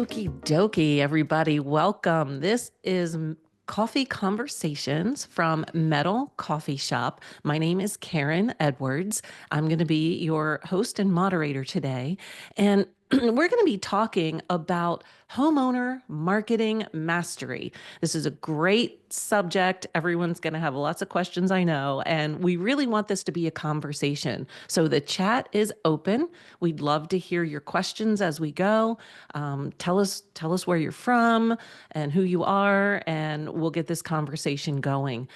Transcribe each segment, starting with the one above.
Okie dokie, everybody. Welcome. This is Coffee Conversations from Metal Coffee Shop. My name is Karen Edwards. I'm going to be your host and moderator today. And we're going to be talking about homeowner marketing mastery. This is a great subject. Everyone's going to have lots of questions, I know, and we really want this to be a conversation. So the chat is open. We'd love to hear your questions as we go. Tell us where you're from and who you are, and we'll get this conversation going.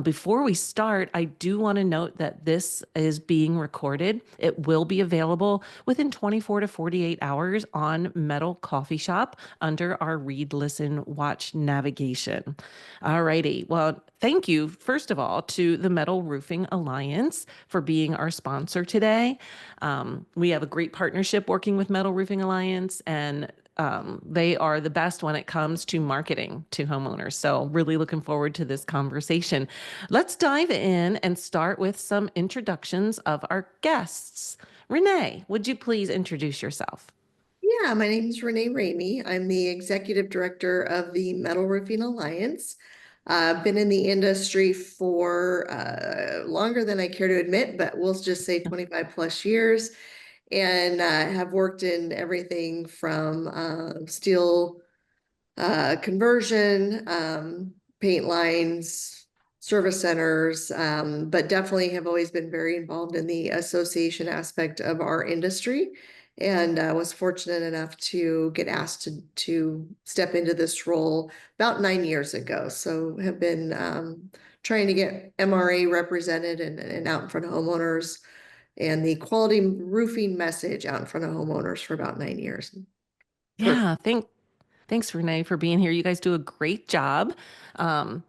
Before we start, I do want to note that this is being recorded. It will be available within 24 to 48 hours on Metal Coffee Shop under our Read, Listen, Watch navigation. All righty. Well, thank you, first of all, to the Metal Roofing Alliance for being our sponsor today. We have a great partnership working with Metal Roofing Alliance, and they are the best when it comes to marketing to homeowners. So really looking forward to this conversation. Let's dive in and start with some introductions of our guests. Renee, would you please introduce yourself? Yeah, my name is Renee Ramey. I'm the executive director of the Metal Roofing Alliance. I've been in the industry for longer than I care to admit, but we'll just say 25 plus years, and have worked in everything from steel conversion, paint lines, service centers, but definitely have always been very involved in the association aspect of our industry, and was fortunate enough to get asked to step into this role about 9 years ago. So have been trying to get MRA represented and out in front of homeowners and the quality roofing message out in front of homeowners for about 9 years. Perfect. Yeah, thanks, Renee, for being here. You guys do a great job. Um,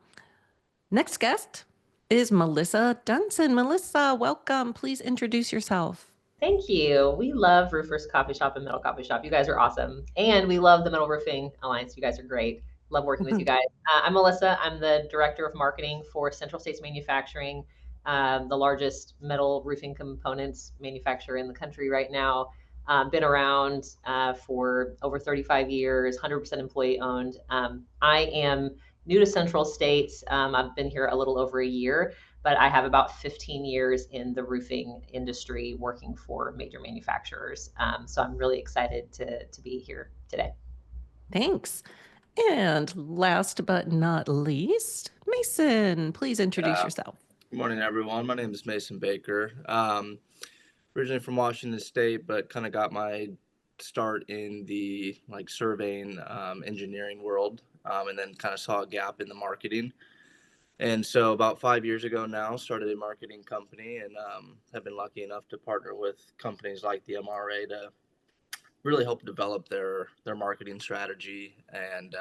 Next guest is Melissa Dunson. Melissa, welcome. Please introduce yourself. Thank you. We love Roofers Coffee Shop and Metal Coffee Shop. You guys are awesome. And we love the Metal Roofing Alliance. You guys are great. Love working with you guys. I'm Melissa. I'm the Director of Marketing for Central States Manufacturing, the largest metal roofing components manufacturer in the country right now. Been around for over 35 years, 100% employee owned. I am new to Central States. I've been here a little over a year, but I have about 15 years in the roofing industry working for major manufacturers. So I'm really excited to be here today. Thanks. And last but not least, Mason, please introduce yourself. Good morning, everyone. My name is Mason Baker. Originally from Washington State, but kind of got my start in the surveying engineering world, and then kind of saw a gap in the marketing. And so about 5 years ago now, started a marketing company, and have been lucky enough to partner with companies like the MRA to really help develop their marketing strategy and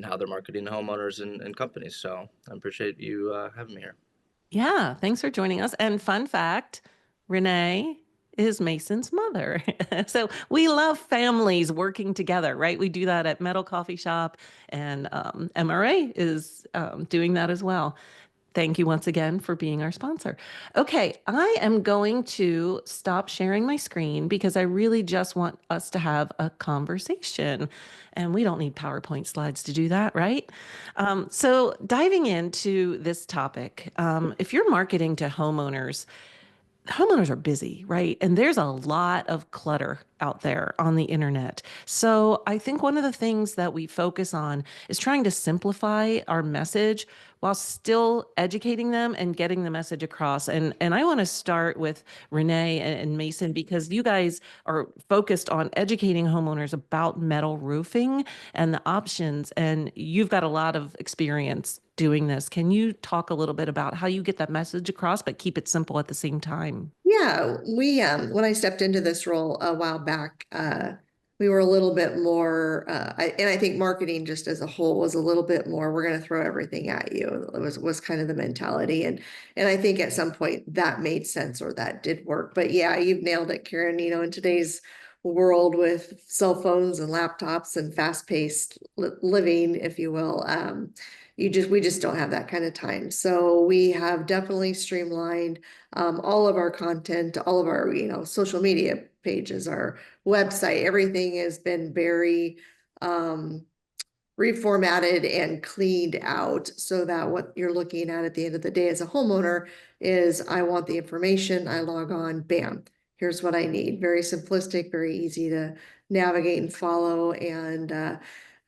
how they're marketing to homeowners and companies. So I appreciate you having me here. Yeah, thanks for joining us. And fun fact, Renee is Mason's mother. So we love families working together, right? We do that at Metal Coffee Shop, and MRA is doing that as well. Thank you once again for being our sponsor. Okay, I am going to stop sharing my screen because I really just want us to have a conversation. And we don't need PowerPoint slides to do that, right? So diving into this topic, if you're marketing to homeowners are busy, right? And there's a lot of clutter out there on the internet. So I think one of the things that we focus on is trying to simplify our message while still educating them and getting the message across. And I want to start with Renee and Mason, because you guys are focused on educating homeowners about metal roofing and the options, and you've got a lot of experience doing this. Can you talk a little bit about how you get that message across, but keep it simple at the same time? Yeah, we when I stepped into this role a while back, we were a little bit more, and I think marketing just as a whole was a little bit more, we're going to throw everything at you. It was kind of the mentality, and I think at some point that made sense, or that did work. But yeah, you've nailed it, Karen. You know, in today's world with cell phones and laptops and fast-paced living, if you will, we just don't have that kind of time. So we have definitely streamlined all of our content, all of our, social media pages, our website, everything has been very reformatted and cleaned out so that what you're looking at the end of the day as a homeowner is, I want the information, I log on, bam, here's what I need. Very simplistic, very easy to navigate and follow. And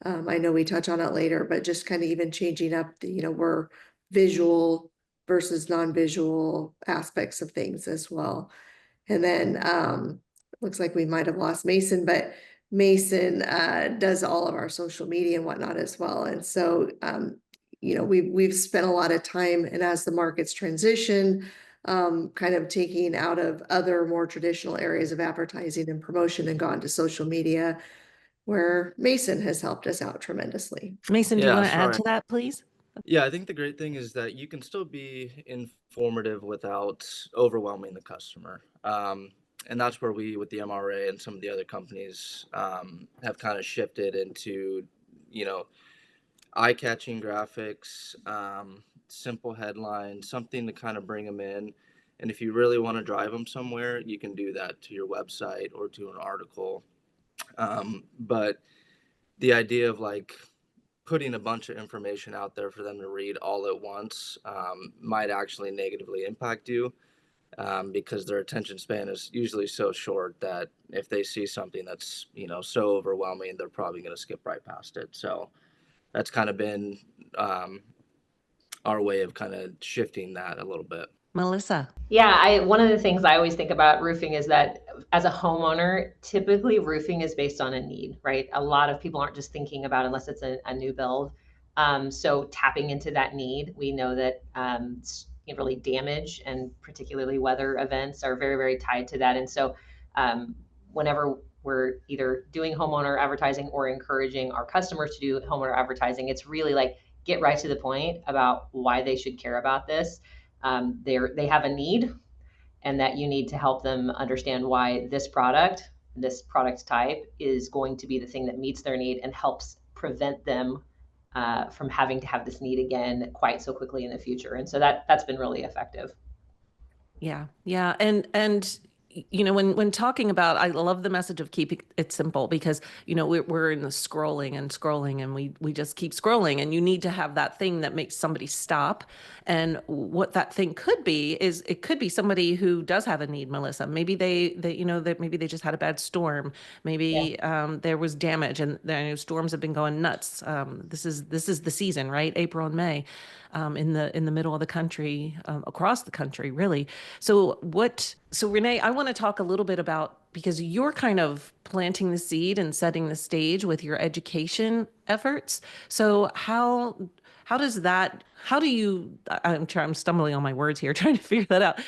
I know we touch on it later, but just kind of even changing up the, we're visual versus non-visual aspects of things as well. And then looks like we might have lost Mason, but Mason does all of our social media and whatnot as well. And so we've spent a lot of time, and as the markets transition, kind of taking out of other more traditional areas of advertising and promotion and gone to social media, where Mason has helped us out tremendously. Mason, do you Yeah, want to add sorry. to that, please? Yeah, I think the great thing is that you can still be informative without overwhelming the customer. And that's where we, with the MRA and some of the other companies, have kind of shifted into, you know, eye-catching graphics, simple headlines, something to kind of bring them in. And if you really want to drive them somewhere, you can do that to your website or to an article. But the idea of like putting a bunch of information out there for them to read all at once might actually negatively impact you, because their attention span is usually so short that if they see something that's so overwhelming, they're probably going to skip right past it. So that's kind of been our way of kind of shifting that a little bit. Melissa. Yeah, one of the things I always think about roofing is that as a homeowner, typically roofing is based on a need, right? A lot of people aren't just thinking about unless it's a new build. So tapping into that need, we know that really damage and particularly weather events are very, very tied to that. And so whenever we're either doing homeowner advertising or encouraging our customers to do homeowner advertising, it's really like get right to the point about why they should care about this. They have a need, and that you need to help them understand why this product type is going to be the thing that meets their need and helps prevent them from having to have this need again quite so quickly in the future. And so that's been really effective. Yeah. Yeah. And when talking about, I love the message of keeping it simple, because we're in the scrolling and we just keep scrolling, and you need to have that thing that makes somebody stop. And what that thing could be is, it could be somebody who does have a need, Melissa. Maybe that maybe they just had a bad storm. Yeah. Maybe there was damage, and storms have been going nuts. This is the season, right? April and May, in the middle of the country, across the country, really. So Renee, I want to talk a little bit about, because you're kind of planting the seed and setting the stage with your education efforts. So how do you, I'm stumbling on my words here, trying to figure that out,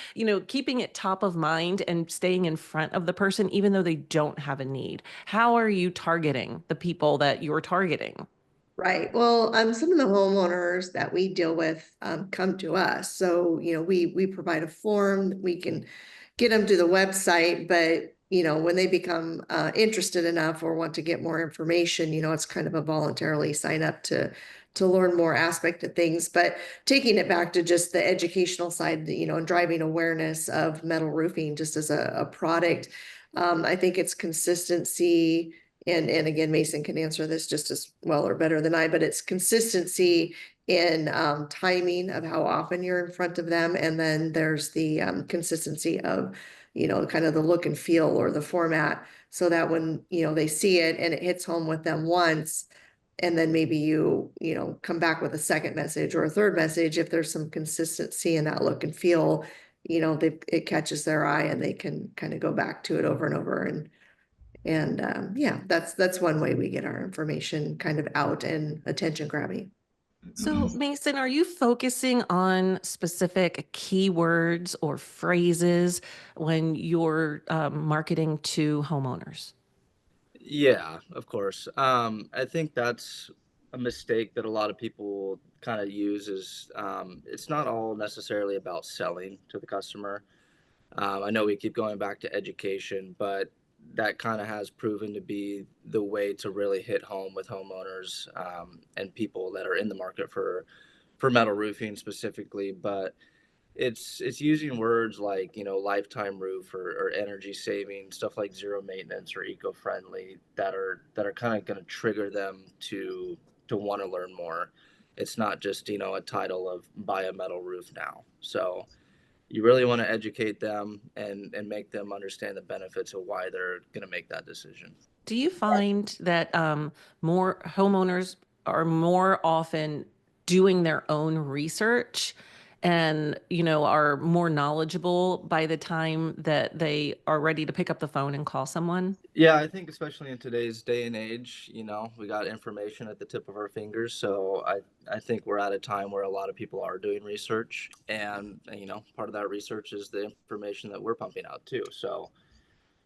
keeping it top of mind and staying in front of the person, even though they don't have a need. How are you targeting the people that you're targeting? Right. Well, some of the homeowners that we deal with come to us. So, we provide a form, we can get them to the website, but when they become interested enough or want to get more information, it's kind of a voluntarily sign up to learn more aspect of things. But taking it back to just the educational side, and driving awareness of metal roofing just as a product, I think it's consistency. And again, Mason can answer this just as well or better than I, but it's consistency in timing of how often you're in front of them. And then there's the consistency of, kind of the look and feel or the format, so that when, they see it and it hits home with them once, and then maybe come back with a second message or a third message, if there's some consistency in that look and feel, it catches their eye and they can kind of go back to it over and over. And yeah, that's one way we get our information kind of out and attention grabbing. So, Mason, are you focusing on specific keywords or phrases when you're marketing to homeowners? Yeah, of course. I think that's a mistake that a lot of people kind of use is, it's not all necessarily about selling to the customer. I know we keep going back to education, but that kind of has proven to be the way to really hit home with homeowners, and people that are in the market for metal roofing specifically. But it's using words like, you know, lifetime roof, or energy saving, stuff like zero maintenance or eco-friendly, that are kind of going to trigger them to want to learn more. It's not just, you know, a title of buy a metal roof now. So you really want to educate them and make them understand the benefits of why they're going to make that decision. Do you find that more homeowners are more often doing their own research and, you know, are more knowledgeable by the time that they are ready to pick up the phone and call someone? Yeah, I think especially in today's day and age, you know, we got information at the tip of our fingers. So I think we're at a time where a lot of people are doing research, and you know, part of that research is the information that we're pumping out too. So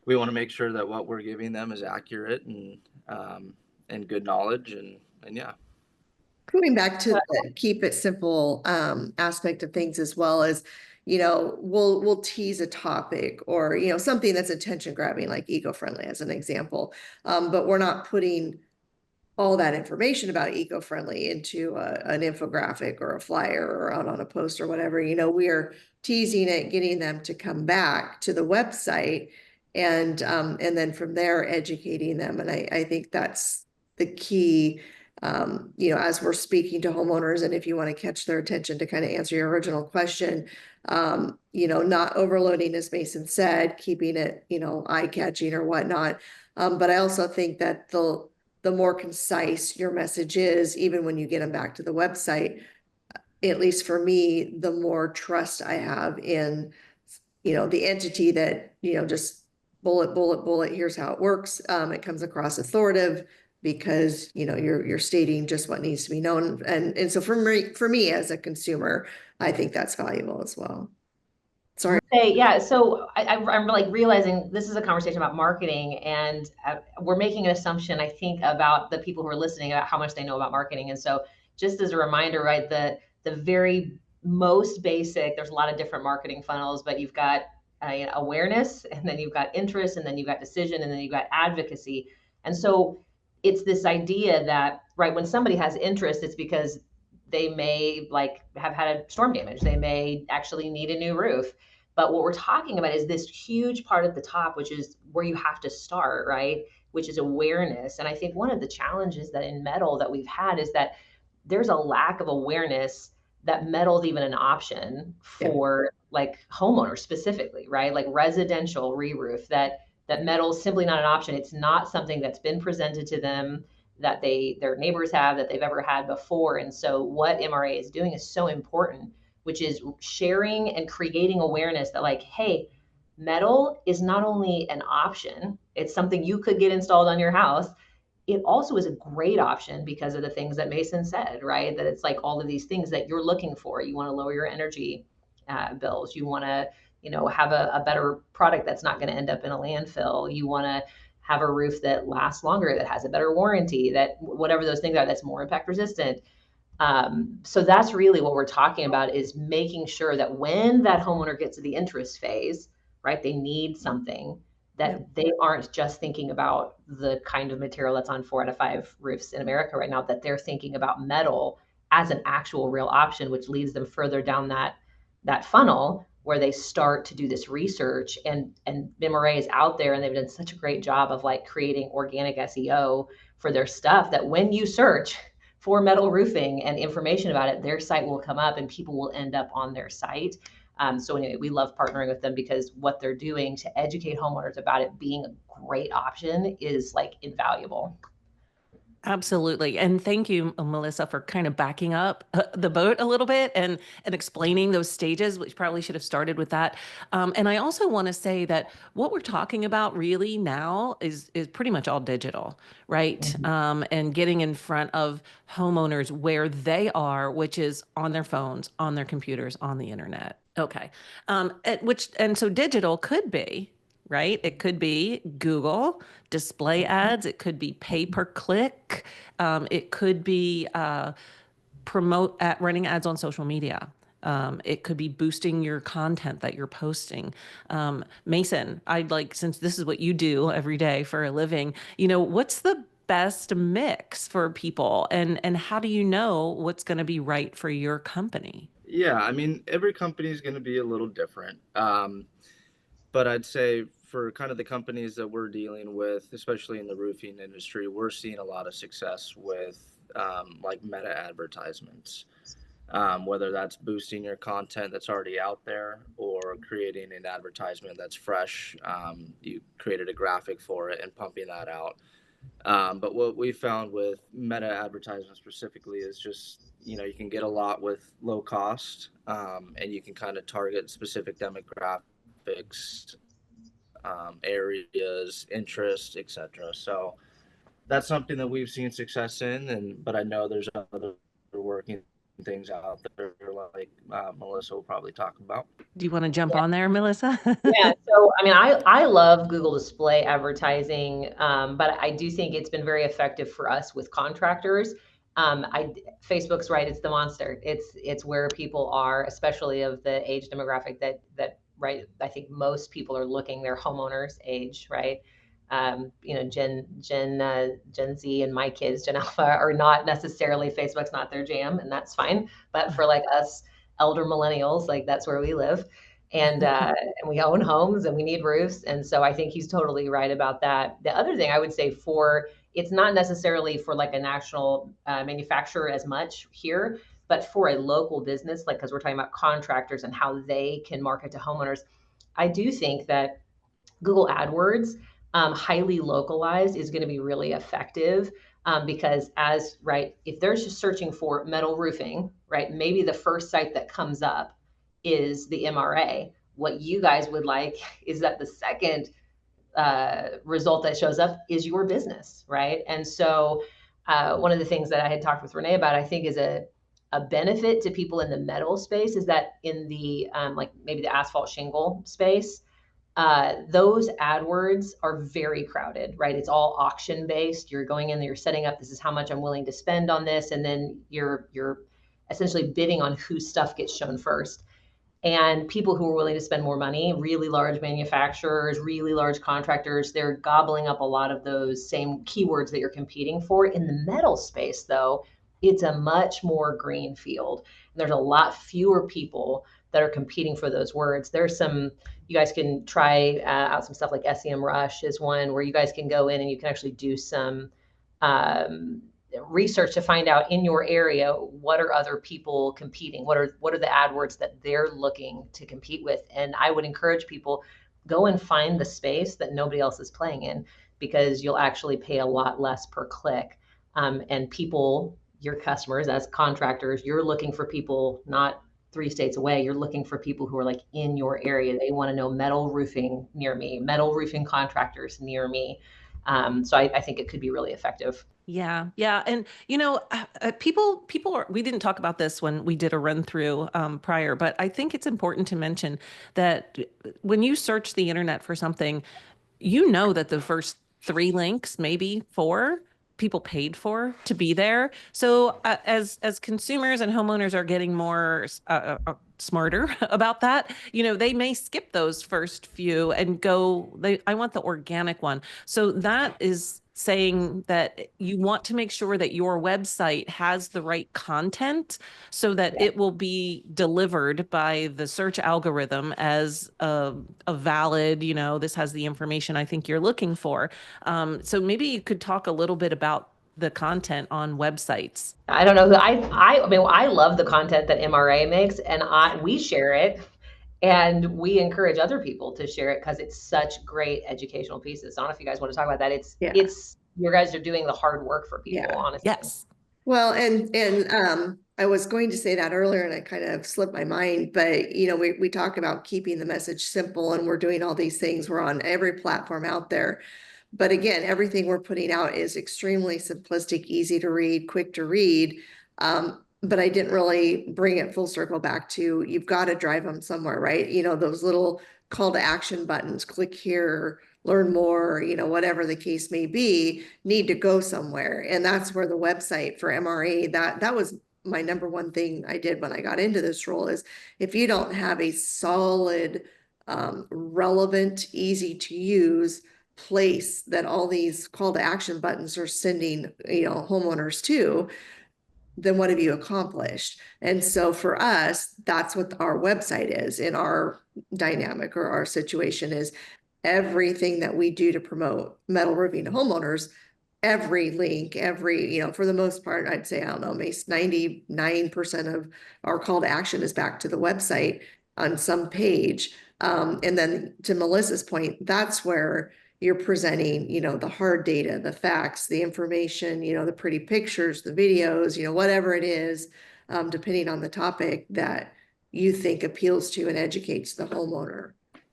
we want to make sure that what we're giving them is accurate and good knowledge, and yeah. Going back to the keep it simple aspect of things, as well as, you know, we'll tease a topic, or, you know, something that's attention grabbing, like eco-friendly as an example. But we're not putting all that information about eco-friendly into an infographic or a flyer or out on a post or whatever. You know, we are teasing it, getting them to come back to the website, and then from there educating them. And I think that's the key. You know, as we're speaking to homeowners, and if you want to catch their attention, to kind of answer your original question, you know, not overloading, as Mason said, keeping it, you know, eye-catching or whatnot. But I also think that the more concise your message is, even when you get them back to the website, at least for me, the more trust I have in, you know, the entity that, you know, just bullet, here's how it works. It comes across authoritative because, you know, you're stating just what needs to be known. And so for me as a consumer, I think that's valuable as well. Sorry. Hey, yeah. So I'm like realizing this is a conversation about marketing, and we're making an assumption, I think, about the people who are listening about how much they know about marketing. And so, just as a reminder, right, the very most basic, there's a lot of different marketing funnels, but you've got you know, awareness, and then you've got interest, and then you've got decision, and then you've got advocacy. And so, it's this idea that, right, when somebody has interest, it's because they may like have had a storm damage, they may actually need a new roof. But what we're talking about is this huge part at the top, which is where you have to start, right? Which is awareness. And I think one of the challenges that in metal that we've had is that there's a lack of awareness that metal is even an option for like homeowners specifically, right? Like residential re-roof, that metal is simply not an option. It's not something that's been presented to them, that their neighbors have, that they've ever had before. And so what MRA is doing is so important, which is sharing and creating awareness that, like, hey, metal is not only an option, it's something you could get installed on your house. It also is a great option because of the things that Mason said, right? That it's like all of these things that you're looking for. You want to lower your energy bills. You want to, you know, have a better product that's not going to end up in a landfill. You want to have a roof that lasts longer, that has a better warranty, that whatever those things are, that's more impact resistant. So that's really what we're talking about, is making sure that when that homeowner gets to the interest phase, right, they need something, that they aren't just thinking about the kind of material that's on 4 out of 5 roofs in America right now, that they're thinking about metal as an actual real option, which leads them further down that funnel where they start to do this research. And MRA is out there, and they've done such a great job of like creating organic SEO for their stuff, that when you search for metal roofing and information about it, their site will come up and people will end up on their site. So anyway, we love partnering with them because what they're doing to educate homeowners about it being a great option is like invaluable. Absolutely. And thank you, Melissa, for kind of backing up the boat a little bit and explaining those stages, which probably should have started with that. And I also want to say that what we're talking about really now is pretty much all digital, right? And getting in front of homeowners where they are, which is on their phones, on their computers, on the internet. Okay. And so digital could be, right? It could be Google display ads. It could be pay per click. It could be running ads on social media. It could be boosting your content that you're posting. Mason, I'd like, since this is what you do every day for a living, what's the best mix for people, and how do you know what's going to be right for your company? Yeah, I mean, every company is going to be a little different. But I'd say for kind of the companies that we're dealing with, especially in the roofing industry, we're seeing a lot of success with like meta advertisements, whether that's boosting your content that's already out there or creating an advertisement that's fresh. You created a graphic for it and pumping that out. But what we found with meta advertisement specifically is just, you can get a lot with low cost, and you can kind of target specific demographics, areas, interests, etc. So that's something that we've seen success in, but I know there's other working things out there like Melissa will probably talk about. Do you want to jump on there, Melissa? Yeah, so I mean, I love Google display advertising, but I do think it's been very effective for us with contractors. Facebook's right; it's the monster. It's where people are, especially of the age demographic that right. I think most people are looking their homeowners age, right? Gen Z and my kids, Gen Alpha, are not necessarily Facebook's not their jam, and that's fine. But for like us elder millennials, like that's where we live. And we own homes and we need roofs. And so I think he's totally right about that. The other thing I would say it's not necessarily for like a national manufacturer as much here, but for a local business, like, because we're talking about contractors and how they can market to homeowners. I do think that Google AdWords, highly localized, is going to be really effective, because if they're just searching for metal roofing, right, maybe the first site that comes up is the MRA. What you guys would like is that the second result that shows up is your business, right? And so one of the things that I had talked with Renee about, I think, is a benefit to people in the metal space is that in the like maybe the asphalt shingle space, those AdWords are very crowded, right? It's all auction based. You're going in there, you're setting up, this is how much I'm willing to spend on this. And then you're essentially bidding on whose stuff gets shown first. And people who are willing to spend more money, really large manufacturers, really large contractors, they're gobbling up a lot of those same keywords that you're competing for. In the metal space, though, it's a much more green field. And there's a lot fewer people that are competing for those words. You guys can try out some stuff like SEM Rush is one where you guys can go in and you can actually do some research to find out in your area, what are other people competing? What are the AdWords that they're looking to compete with? And I would encourage people, go and find the space that nobody else is playing in, because you'll actually pay a lot less per click. And people, your customers as contractors, you're looking for people not 3 states away. You're looking for people who are like in your area. They want to know metal roofing near me, metal roofing contractors near me. So I think it could be really effective. Yeah. Yeah. And, we didn't talk about this when we did a run through prior, but I think it's important to mention that when you search the internet for something, that the first 3 links, maybe 4, people paid for to be there. So as consumers and homeowners are getting more smarter about that, they may skip those first few and go, I want the organic one. So that is saying that you want to make sure that your website has the right content so that it will be delivered by the search algorithm as a valid, this has the information I think you're looking for. So maybe you could talk a little bit about the content on websites. I don't know who I mean, I love the content that MRA makes, and we share it. And we encourage other people to share it because it's such great educational pieces. I don't know if you guys want to talk about that. It's you guys are doing the hard work for people, honestly. Yes. Well, and I was going to say that earlier and I kind of slipped my mind, but we talk about keeping the message simple and we're doing all these things. We're on every platform out there. But again, everything we're putting out is extremely simplistic, easy to read, quick to read. But I didn't really bring it full circle back to, you've got to drive them somewhere, right? Those little call to action buttons, click here, learn more, whatever the case may be, need to go somewhere. And that's where the website for MRA, that was my number one thing I did when I got into this role is if you don't have a solid, relevant, easy to use place that all these call to action buttons are sending, homeowners to, then what have you accomplished? And so for us, that's what our website is in our dynamic or our situation is everything that we do to promote metal roofing to homeowners, every link, for the most part, I'd say, I don't know, maybe 99% of our call to action is back to the website on some page. And then to Melissa's point, that's where you're presenting, the hard data, the facts, the information, the pretty pictures, the videos, whatever it is, depending on the topic that you think appeals to and educates the homeowner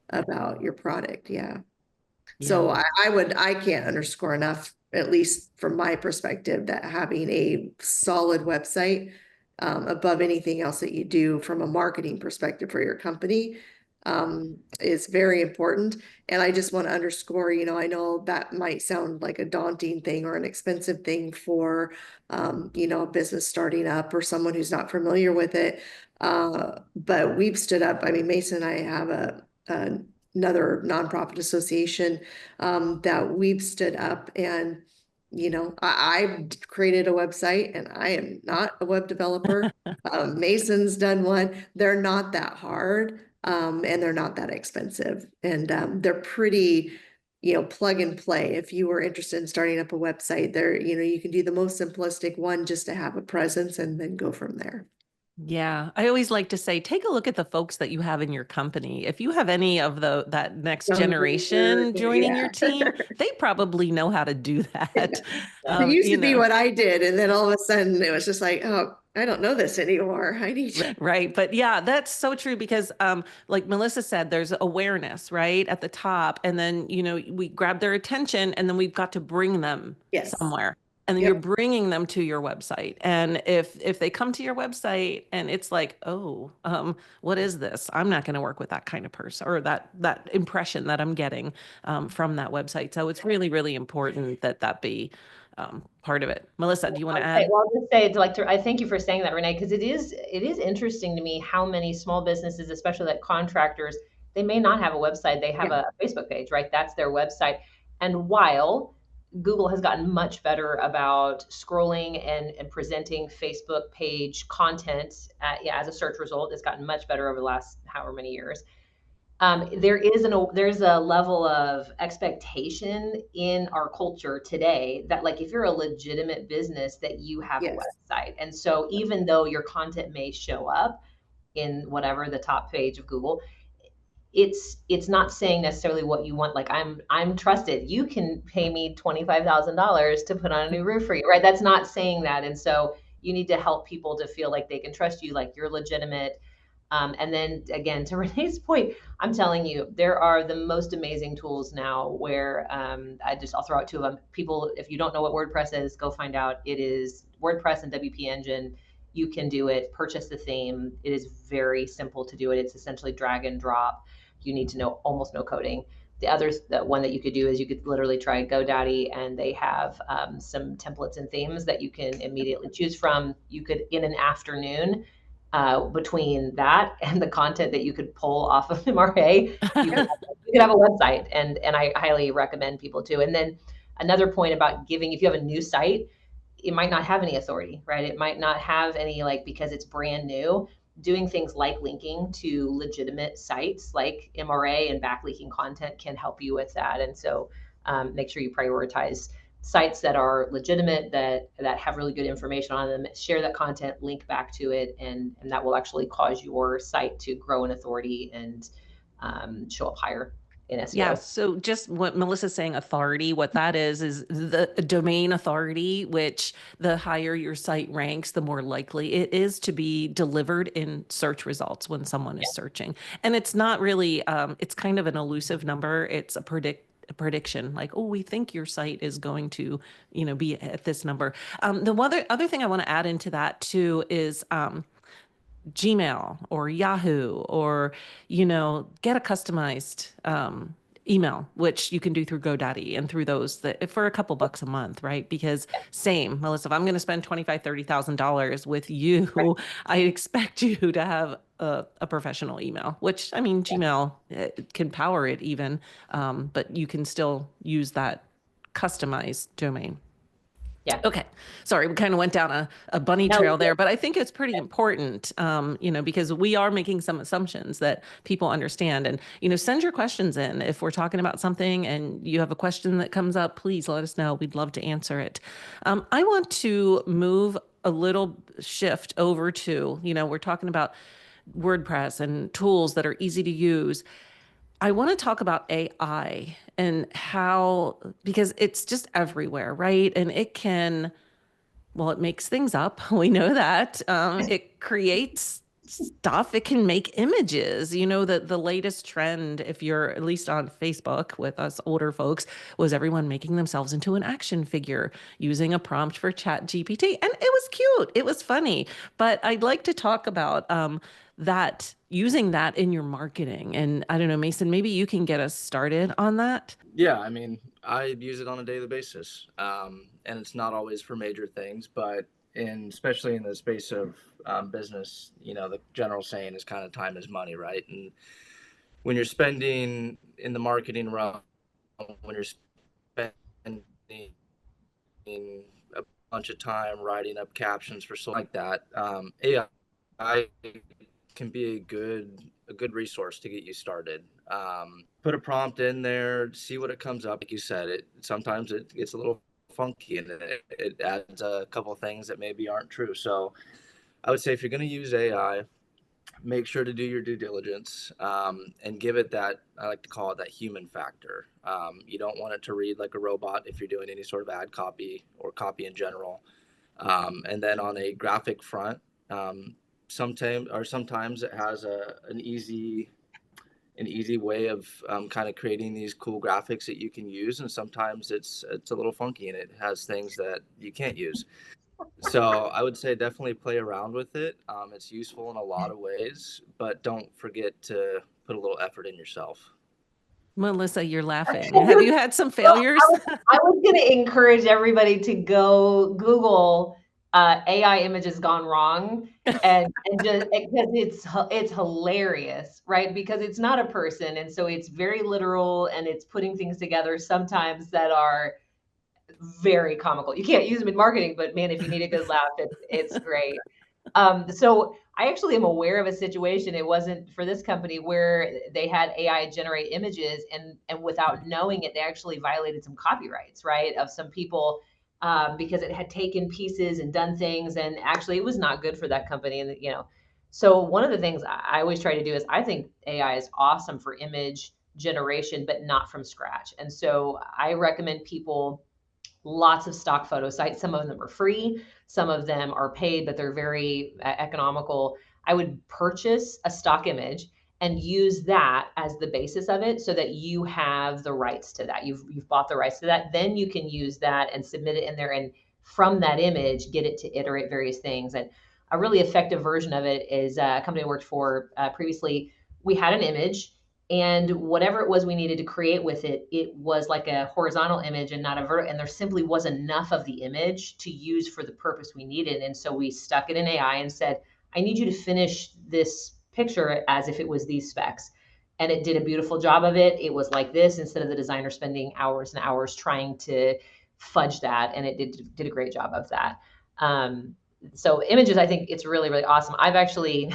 about your product. Yeah. So Yeah. I can't underscore enough, at least from my perspective, that having a solid website above anything else that you do from a marketing perspective for your company is very important. And I just want to underscore, I know that might sound like a daunting thing or an expensive thing for, a business starting up or someone who's not familiar with it. But we've stood up, I mean, Mason and I have another nonprofit association that we've stood up and I've created a website and I am not a web developer. Mason's done one. They're not that hard and they're not that expensive and they're pretty plug and play. If you were interested in starting up a website there, you can do the most simplistic one just to have a presence and then go from there. Yeah, I always like to say, take a look at the folks that you have in your company. If you have any of that next Younger, generation joining your yeah. team, they probably know how to do that. It used You to be know, what I did, and then all of a sudden it was just like, oh, I don't know this anymore. I need to. right. But yeah, that's so true because like Melissa said, there's awareness, right, at the top. And then, we grab their attention and then we've got to bring them Yes. somewhere. And then you're Yep. bringing them to your website. And if they come to your website and it's like, oh, what is this? I'm not going to work with that kind of person or that impression that I'm getting from that website. So it's really, really important that that be part of it. Melissa, do you want to add? Well, I'll just say, I thank you for saying that, Renee, because it is interesting to me how many small businesses, especially like contractors, they may not have a website. They have Yeah. a Facebook page, right? That's their website. And while Google has gotten much better about scrolling and presenting Facebook page content as a search result, it's gotten much better over the last however many years. There's a level of expectation in our culture today that, like, if you're a legitimate business, that you have a Yes. website. And so even though your content may show up in whatever the top page of Google, it's not saying necessarily what you want. Like, I'm trusted. You can pay me $25,000 to put on a new roof for you, right? That's not saying that. And so you need to help people to feel like they can trust you, like you're legitimate. And then again, to Renee's point, I'm telling you, there are the most amazing tools now where I'll throw out two of them. People, if you don't know what WordPress is, go find out. It is WordPress and WP Engine. You can do it, purchase the theme. It is very simple to do it. It's essentially drag and drop. You need to know almost no coding. The one that you could do is you could literally try GoDaddy, and they have some templates and themes that you can immediately choose from. You could, in an afternoon, between that and the content that you could pull off of MRA, you could have a website, and I highly recommend people to. And then another point about giving, if you have a new site, it might not have any authority, right? It might not have any, like, because it's brand new. Doing things like linking to legitimate sites like MRA and backlinking content can help you with that. And so make sure you prioritize sites that are legitimate, that have really good information on them. Share that content, link back to it, and that will actually cause your site to grow in authority and show up higher in SEO. Yeah, so just what Melissa's saying, authority, what that is the domain authority, which the higher your site ranks, the more likely it is to be delivered in search results when someone is searching. And it's not really, it's kind of an elusive number. It's a prediction, like, oh, we think your site is going to, be at this number. The other thing I want to add into that too is Gmail or Yahoo or, get a customized email, which you can do through GoDaddy and through those that for a couple bucks a month, right? Because same, Melissa, if I'm going to spend $25,000, $30,000 with you, I expect you to have a professional email, which I mean, Gmail can power it even, but you can still use that customized domain. Yeah. Okay. Sorry, we kind of went down a bunny No, trail there, but I think it's pretty important, because we are making some assumptions that people understand. And, send your questions in. If we're talking about something and you have a question that comes up, please let us know. We'd love to answer it. I want to move a little shift over to, we're talking about WordPress and tools that are easy to use. I want to talk about AI and how, because it's just everywhere, right? And it can, well, it makes things up. We know that. It creates stuff. It can make images. The latest trend, if you're at least on Facebook with us older folks, was everyone making themselves into an action figure using a prompt for Chat GPT. And it was cute. It was funny. But I'd like to talk about that, using that in your marketing. And I don't know, Mason, maybe you can get us started on that. Yeah, I mean, I use it on a daily basis, and it's not always for major things, but especially in the space of business, the general saying is kind of time is money, right? And when you're spending in the marketing realm, when you're spending a bunch of time writing up captions for something like that, AI can be a good resource to get you started. Put a prompt in there, see what it comes up. Like you said, sometimes it gets a little funky and it adds a couple of things that maybe aren't true. So I would say if you're going to use AI, make sure to do your due diligence, and give it that, I like to call it that human factor. You don't want it to read like a robot if you're doing any sort of ad copy or copy in general. And then on a graphic front, sometimes it has an easy way of kind of creating these cool graphics that you can use, and sometimes it's a little funky and it has things that you can't use. So I would say definitely play around with it. It's useful in a lot of ways, but don't forget to put a little effort in yourself. Melissa, you're laughing. Have you had some Well, failures? I was going to encourage everybody to go Google AI images gone wrong, and just because it's hilarious, right? Because it's not a person, and so it's very literal, and it's putting things together sometimes that are very comical. You can't use them in marketing, but man, if you need a good laugh, it's great. So I actually am aware of a situation. It wasn't for this company where they had AI generate images, and without knowing it, they actually violated some copyrights, right, of some people, because it had taken pieces and done things, and actually it was not good for that company. And so one of the things I always try to do is I think AI is awesome for image generation, but not from scratch. And so I recommend people lots of stock photo sites. Some of them are free, some of them are paid, but they're very economical. I would purchase a stock image and use that as the basis of it so that you have the rights to that. You've bought the rights to that. Then you can use that and submit it in there, and from that image, get it to iterate various things. And a really effective version of it is a company I worked for previously. We had an image, and whatever it was we needed to create with it, it was like a horizontal image and not a vertical, and there simply wasn't enough of the image to use for the purpose we needed. And so we stuck it in AI and said, I need you to finish this picture as if it was these specs. And it did a beautiful job of it. It was like this, instead of the designer spending hours and hours trying to fudge that, and it did a great job of that. So images, I think it's really, really awesome. I've actually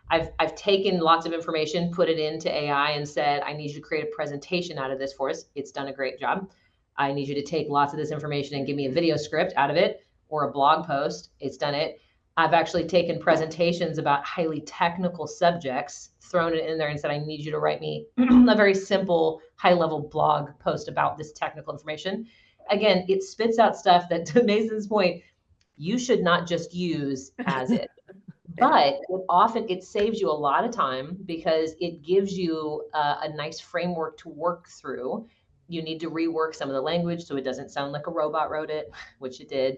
I've taken lots of information, put it into AI, and said, I need you to create a presentation out of this for us. It's done a great job. I need you to take lots of this information and give me a video script out of it or a blog post. It's done it. I've actually taken presentations about highly technical subjects, thrown it in there and said, I need you to write me a very simple, high-level blog post about this technical information. Again, it spits out stuff that, to Mason's point, you should not just use as is. But it saves you a lot of time because it gives you a nice framework to work through. You need to rework some of the language so it doesn't sound like a robot wrote it, which it did.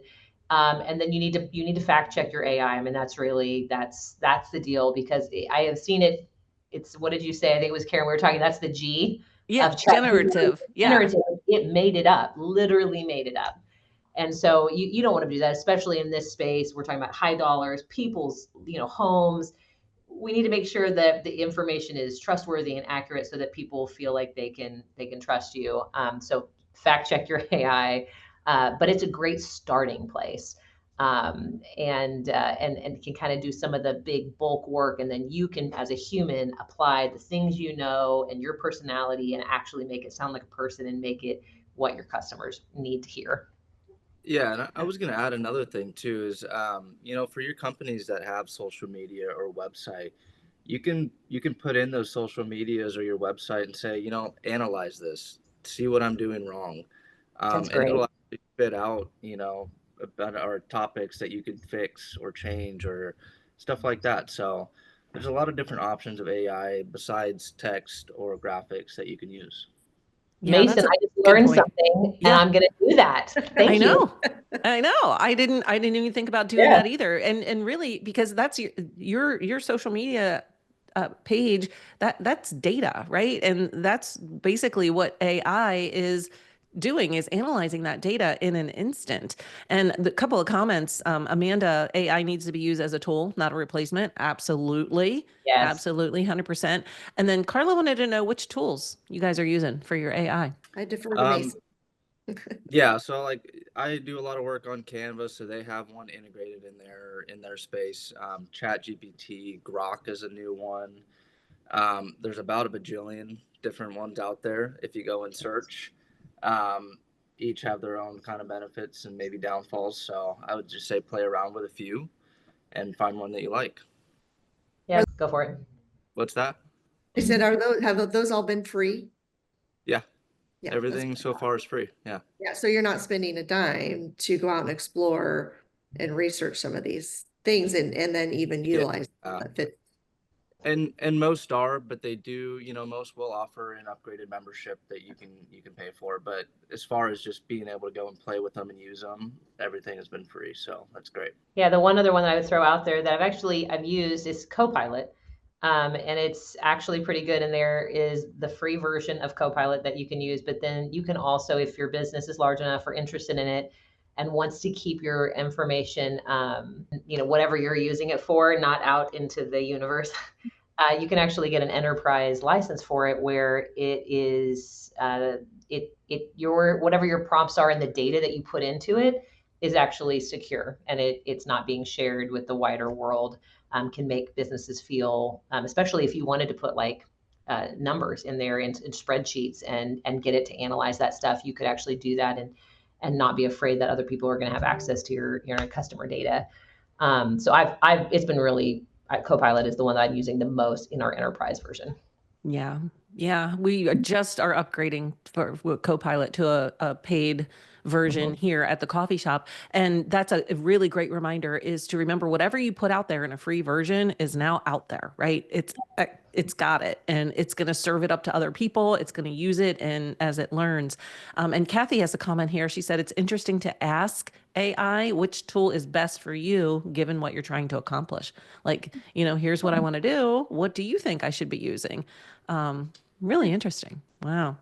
And then you need to fact check your AI. I mean, that's the deal, because I have seen it. It's, what did you say? I think it was Karen. We were talking. That's the G. Yeah, of chat generative. Yeah. generative. It made it up, literally made it up. And so you don't want to do that, especially in this space. We're talking about high dollars, people's, homes. We need to make sure that the information is trustworthy and accurate so that people feel like they can trust you. So fact check your AI, but it's a great starting place. And can kind of do some of the big bulk work, and then you can, as a human, apply the things and your personality, and actually make it sound like a person and make it what your customers need to hear. Yeah, and I was going to add another thing too is, for your companies that have social media or website, you can put in those social medias or your website and say, analyze this, see what I'm doing wrong, That's and great. it'll actually spit out, about our topics that you could fix or change or stuff like that. So there's a lot of different options of AI besides text or graphics that you can use. Yeah, that's Mason, a I just good learned point. something, and Yeah. I'm going to do that. I Thank you. know. I know. I didn't even think about doing Yeah. that either. And really, because that's your social media page, that's data, right? And that's basically what AI is doing, is analyzing that data in an instant. And the couple of comments, Amanda, AI needs to be used as a tool, not a replacement. Absolutely. Yes. Absolutely, 100%. And then Carla wanted to know which tools you guys are using for your AI. I defer to Um, Mason. Yeah, so like I do a lot of work on Canva, so they have one integrated in their space. Chat GPT, Grok is a new one. There's about a bajillion different ones out there if you go and search. Um, each have their own kind of benefits and maybe downfalls. So I would just say play around with a few and find one that you like. Yeah, go for it. What's that? I said, have those all been free? Yeah, Yeah, everything so far is free. Yeah. yeah. So you're not spending a dime to go out and explore and research some of these things and then even utilize Yeah. it. And most are, but they do, most will offer an upgraded membership that you can pay for. But as far as just being able to go and play with them and use them, everything has been free, so that's great. Yeah, the one other one that I would throw out there that I've used is Copilot. And it's actually pretty good. And there is the free version of Copilot that you can use, but then you can also, if your business is large enough or interested in it and wants to keep your information, whatever you're using it for, not out into the universe, you can actually get an enterprise license for it, where it is your whatever your prompts are and the data that you put into it is actually secure, and it's not being shared with the wider world. Can make businesses feel, especially if you wanted to put like numbers in there in spreadsheets and get it to analyze that stuff, you could actually do that and not be afraid that other people are going to have access to your customer data. So it's been really, Copilot is the one that I'm using the most in our enterprise version. Yeah. Yeah. We just are upgrading for Copilot to a paid version here at the coffee shop. And that's a really great reminder, is to remember whatever you put out there in a free version is now out there, right? It's got it, and it's going to serve it up to other people. It's going to use it and as it learns. And Kathy has a comment here. She said, it's interesting to ask AI which tool is best for you given what you're trying to accomplish. Like, here's what I want to do. What do you think I should be using? Really interesting. Wow.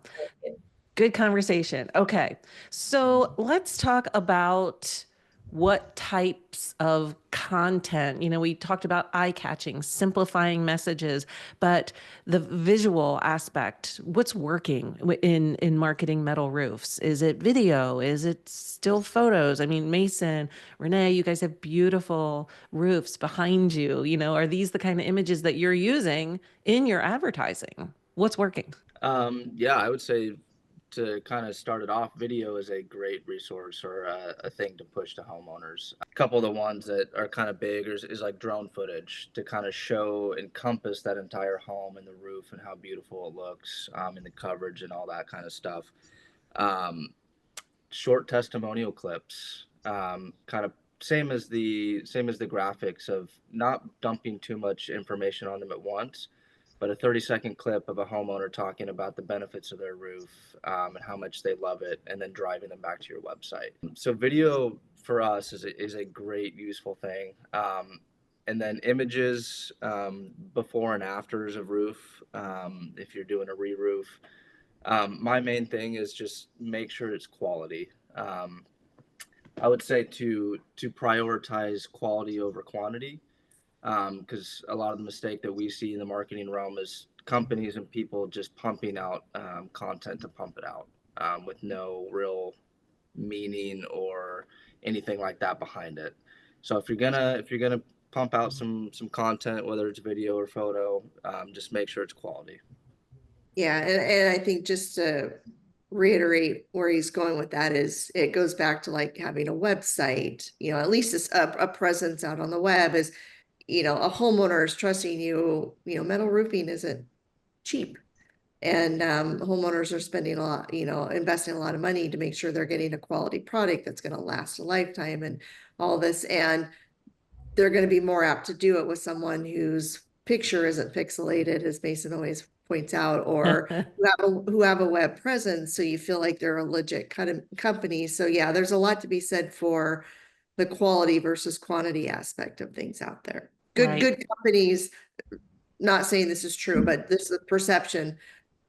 Good conversation. Okay. So let's talk about what types of content. We talked about eye catching, simplifying messages, but the visual aspect, what's working in marketing metal roofs? Is it video? Is it still photos? I mean, Mason, Renee, you guys have beautiful roofs behind you. Are these the kind of images that you're using in your advertising? What's working? Yeah, I would say to kind of start it off, video is a great resource or a thing to push to homeowners. A couple of the ones that are kind of big is like drone footage to kind of encompass that entire home and the roof and how beautiful it looks, and the coverage and all that kind of stuff. Um, Short testimonial clips, kind of same as the graphics, of not dumping too much information on them at once, but a 30-second clip of a homeowner talking about the benefits of their roof, and how much they love it, and then driving them back to your website. So video for us is a great useful thing. And then images, before and afters of roof, if you're doing a re-roof, My main thing is just make sure it's quality. I would say to prioritize quality over quantity, because a lot of the mistake that we see in the marketing realm is companies and people just pumping out content to pump it out, with no real meaning or anything like that behind it. So if you're gonna pump out some content, whether it's video or photo, just make sure it's quality. Yeah, and I think just to reiterate where he's going with that is it goes back to like having a website, at least it's a presence out on the web is, a homeowner is trusting you, metal roofing isn't cheap. And homeowners are spending a lot, investing a lot of money to make sure they're getting a quality product that's going to last a lifetime and all this. And they're going to be more apt to do it with someone whose picture isn't pixelated, as Mason always points out, or who have a web presence. So you feel like they're a legit company. So yeah, there's a lot to be said for the quality versus quantity aspect of things out there. Right. Good companies, not saying this is true, but this is a perception.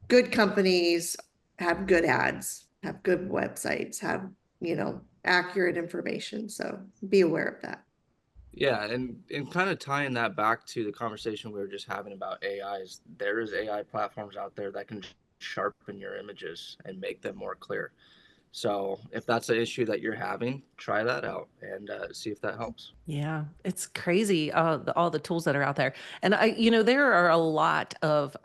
Good companies have good ads, have good websites, have, accurate information. So be aware of that. Yeah, and kind of tying that back to the conversation we were just having about AIs, there is AI platforms out there that can sharpen your images and make them more clear. So if that's an issue that you're having, try that out and see if that helps. Yeah, it's crazy, all the tools that are out there. And there are a lot of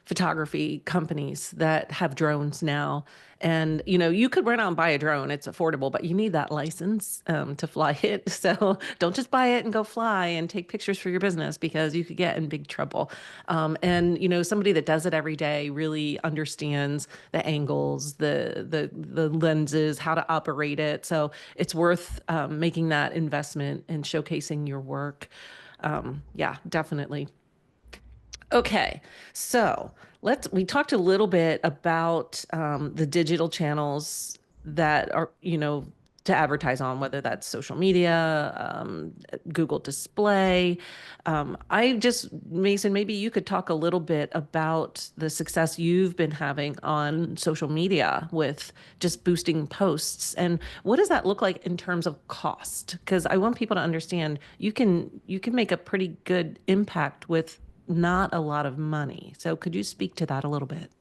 photography companies that have drones now. And, you could rent out and buy a drone. It's affordable, but you need that license to fly it. So don't just buy it and go fly and take pictures for your business because you could get in big trouble. And, somebody that does it every day really understands the angles, the lenses, how to operate it. So it's worth making that investment and showcasing your work. Yeah, definitely. Okay, so we talked a little bit about the digital channels that are, to advertise on, whether that's social media, Google Display. Mason, maybe you could talk a little bit about the success you've been having on social media with just boosting posts, and what does that look like in terms of cost? Because I want people to understand you can make a pretty good impact with not a lot of money. So could you speak to that a little bit?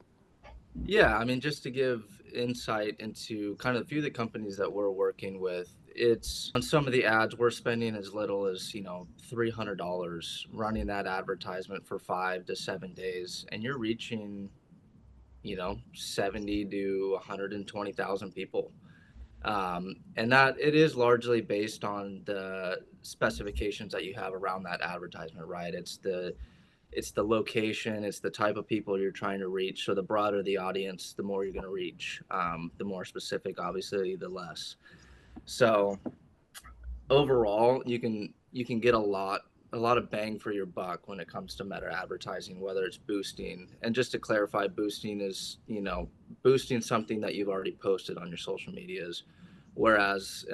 Yeah, I mean, just to give insight into kind of a few of the companies that we're working with, it's on some of the ads, we're spending as little as, $300 running that advertisement for 5 to 7 days, and you're reaching, 70 to 120,000 people. And that it is largely based on the specifications that you have around that advertisement, right? It's the location, it's the type of people you're trying to reach. So the broader the audience, the more you're going to reach. The more specific, obviously, the less. So overall, you can get a lot of bang for your buck when it comes to meta advertising, whether it's boosting. And just to clarify, boosting is boosting something that you've already posted on your social medias, whereas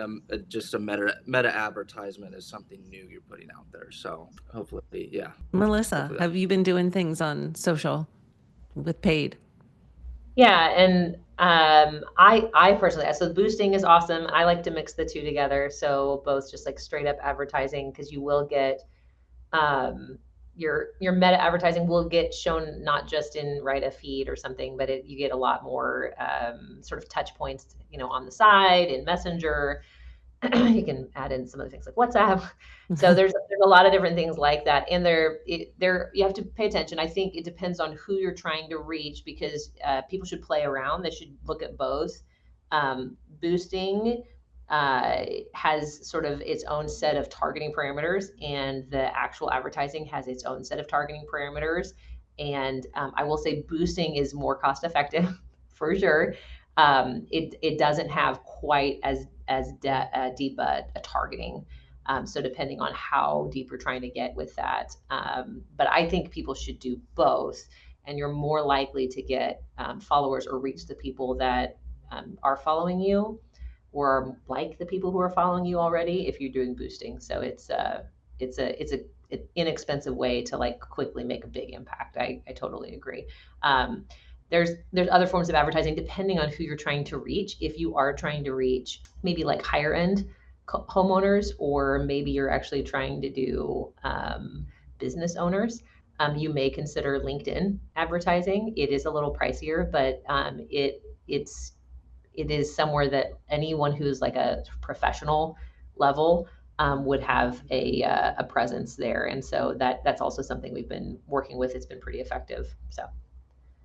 just a meta advertisement is something new you're putting out there. So hopefully, yeah, Melissa, hopefully that. have you been doing things on social with paid? Yeah, and I personally, so boosting is awesome. I like to mix the two together. So both just like straight up advertising, because you will get um, your meta advertising will get shown not just in a feed or something, but you get a lot more sort of touch points, on the side in Messenger. You can add in some of the things like WhatsApp. So there's a lot of different things like that. And there you have to pay attention. I think it depends on who you're trying to reach, because people should play around. They should look at both. Boosting has sort of its own set of targeting parameters, and the actual advertising has its own set of targeting parameters. And I will say boosting is more cost effective for sure. It doesn't have quite as deep a targeting. So depending on how deep you're trying to get with that, but I think people should do both, and you're more likely to get followers or reach the people that are following you, or like the people who are following you already if you're doing boosting. So it's a an inexpensive way to like quickly make a big impact. I totally agree. there's other forms of advertising depending on who you're trying to reach. If you are trying to reach maybe like higher end homeowners, or maybe you're actually trying to do business owners, you may consider LinkedIn advertising. It is a little pricier, but it is somewhere that anyone who's like a professional level would have a presence there, and so that's also something we've been working with. It's been pretty effective. So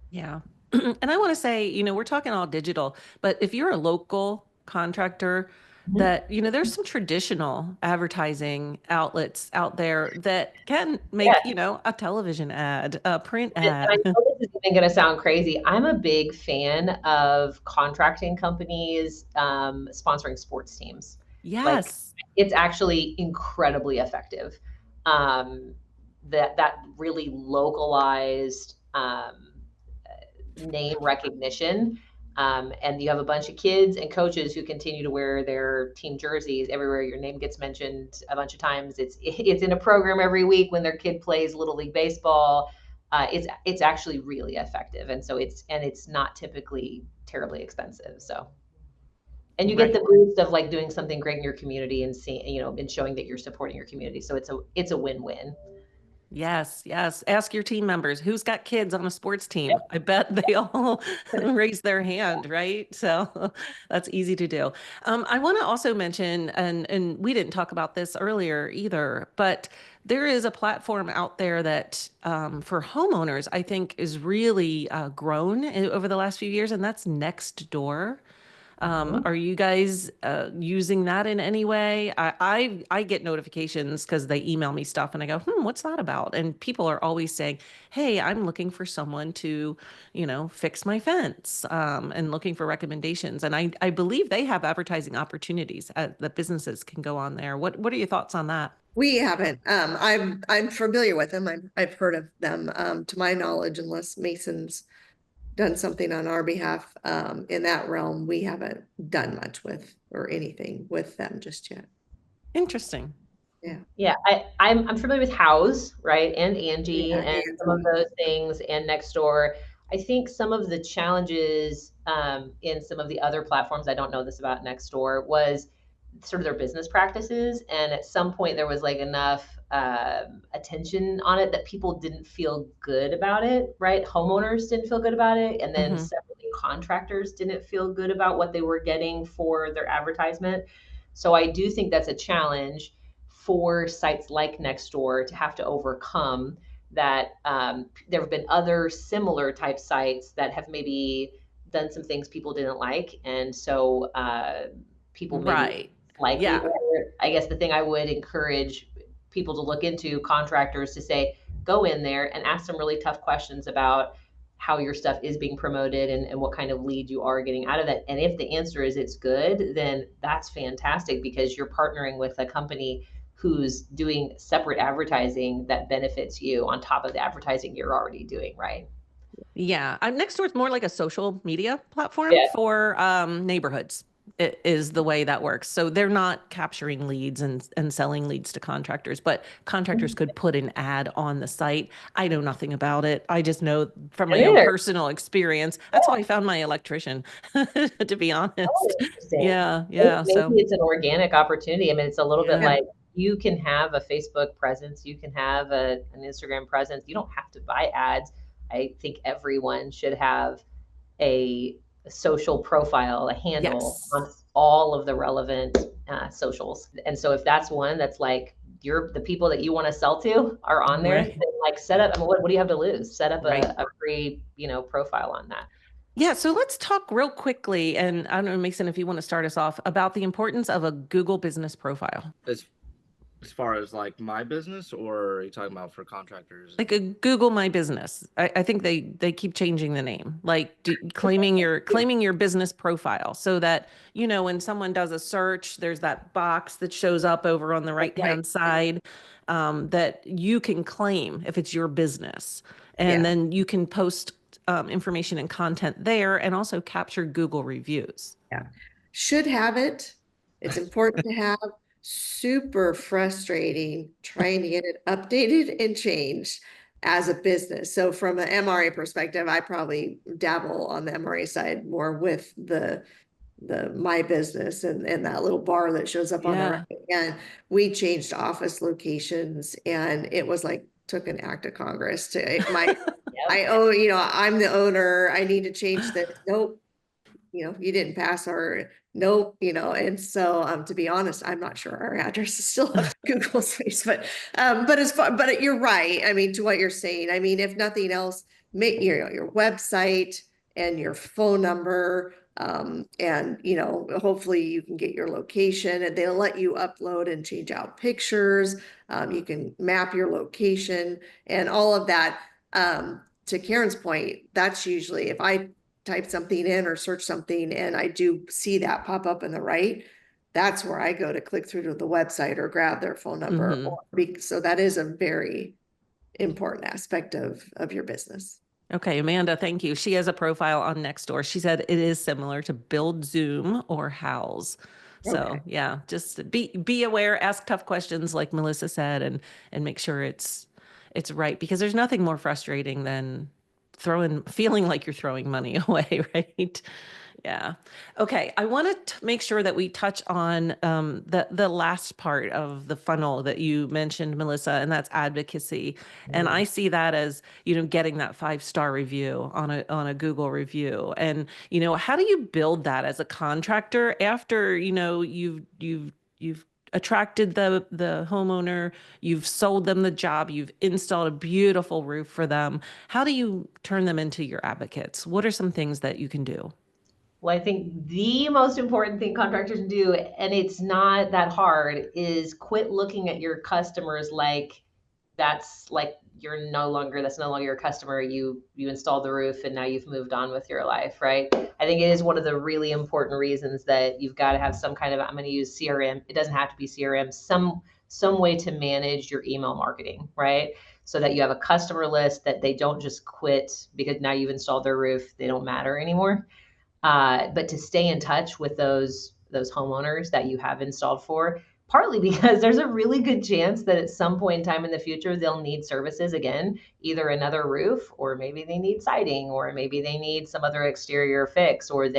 Yeah. And I want to say, we're talking all digital, but if you're a local contractor, Mhm. that, there's some traditional advertising outlets out there that can Yeah, make, a television ad, a print and I ad. know this is even going to sound crazy. I'm a big fan of contracting companies sponsoring sports teams. Like, Yes. it's actually incredibly effective. Um, that really localized name recognition. And you have a bunch of kids and coaches who continue to wear their team jerseys everywhere. Your name gets mentioned a bunch of times. It's in a program every week when their kid plays Little League baseball. It's actually really effective, and so it's not typically terribly expensive. So, and you get Right. the boost of like doing something great in your community and seeing, and showing that you're supporting your community. So it's a win-win. Yes, yes. Ask your team members who's got kids on a sports team. I bet they all raise their hand, right? So that's easy to do. I want to also mention, and we didn't talk about this earlier either, but there is a platform out there that for homeowners, I think is really grown over the last few years, and that's Nextdoor. Mhm. Are you guys using that in any way? I get notifications because they email me stuff and I go, what's that about? And people are always saying, hey, I'm looking for someone to, fix my fence, and looking for recommendations. And I believe they have advertising opportunities that businesses can go on there. What are your thoughts on that? We haven't. I'm familiar with them. I've heard of them. To my knowledge, unless Mason's done something on our behalf, in that realm, we haven't done much with or anything with them just yet. Interesting. Yeah. Yeah, I'm familiar with House, right, and Angie, Yeah. and some of those things, and Nextdoor. I think some of the challenges in some of the other platforms, I don't know this about Nextdoor, was sort of their business practices. And at some point, there was like enough attention on it that people didn't feel good about it, right? Homeowners didn't feel good about it, and then Hmm. separately, contractors didn't feel good about what they were getting for their advertisement. So I do think that's a challenge for sites like Nextdoor to have to overcome that. There have been other similar type sites that have maybe done some things people didn't like, and so people maybe Right. likely. Yeah. Or I guess the thing I would encourage people to look into, contractors, to say, go in there and ask some really tough questions about how your stuff is being promoted, and what kind of lead you are getting out of that. And if the answer is it's good, then that's fantastic, because you're partnering with a company who's doing separate advertising that benefits you on top of the advertising you're already doing, right? Yeah, Nextdoor is more like a social media platform Yeah. for neighborhoods. It is the way that works. So they're not capturing leads and selling leads to contractors, but contractors could put an ad on the site. I know nothing about it. I just know from And my own there. personal experience. That's how Yeah. I found my electrician, to be Oh, honest. interesting. Yeah, Maybe yeah. maybe So it's an organic opportunity. I mean, it's a little bit yeah, like, you can have a Facebook presence, you can have an Instagram presence. You don't have to buy ads. I think everyone should have a social profile, a handle yes, on all of the relevant socials. And so if that's one that's like, the people that you want to sell to are on there, then right, like set up, I mean, what do you have to lose? Set up right. a free, profile on that. Yeah, so let's talk real quickly, and I don't know, Mason, if you want to start us off about the importance of a Google business profile. As far as like my business, or are you talking about for contractors? Like a Google My Business. I think they keep changing the name, like claiming your business profile, so that when someone does a search, there's that box that shows up over on the right Right. hand side, that you can claim if it's your business, and Yeah. then you can post information and content there, and also capture Google reviews. Yeah. Should have it. It's important to have. Super frustrating trying to get it updated and changed. as a business. So from an MRA perspective, I probably dabble on the MRA side more with the my business and that little bar that shows up on the Yeah. right. And we changed office locations, and it was like took an act of Congress to my I owe, I'm the owner. I need to change this. Nope. You didn't pass our nope, and so to be honest, I'm not sure our address is still on Google Space, but as far, but you're right. I mean, to what you're saying, I mean, if nothing else, make your website and your phone number, and hopefully you can get your location, and they'll let you upload and change out pictures. You can map your location and all of that. To Karen's point, that's usually if I type something in or search something and I do see that pop up in the right, that's where I go to click through to the website or grab their phone number. So that is a very important aspect of your business. Okay, Amanda, thank you. She has a profile on Nextdoor. She said it is similar to Build Zoom or House. So Okay. yeah, just be aware, ask tough questions like Melissa said, and make sure it's right, because there's nothing more frustrating than feeling like you're throwing money away, right? Yeah. Okay. I want to make sure that we touch on the last part of the funnel that you mentioned, Melissa, and that's advocacy. And I see that as, getting that 5-star review on a Google review. And, how do you build that as a contractor after, you've attracted the homeowner, you've sold them the job, you've installed a beautiful roof for them. How do you turn them into your advocates? What are some things that you can do? Well, I think the most important thing contractors can do, and it's not that hard, is quit looking at your customers like that's like that's no longer your customer. You installed the roof and now you've moved on with your life, right? I think it is one of the really important reasons that you've got to have some kind of, I'm going to use CRM. It doesn't have to be CRM, some way to manage your email marketing, right? So that you have a customer list that they don't just quit because now you've installed their roof, they don't matter anymore. But to stay in touch with those homeowners that you have installed for, partly because there's a really good chance that at some point in time in the future they'll need services again, either another roof, or maybe they need siding, or maybe they need some other exterior fix, or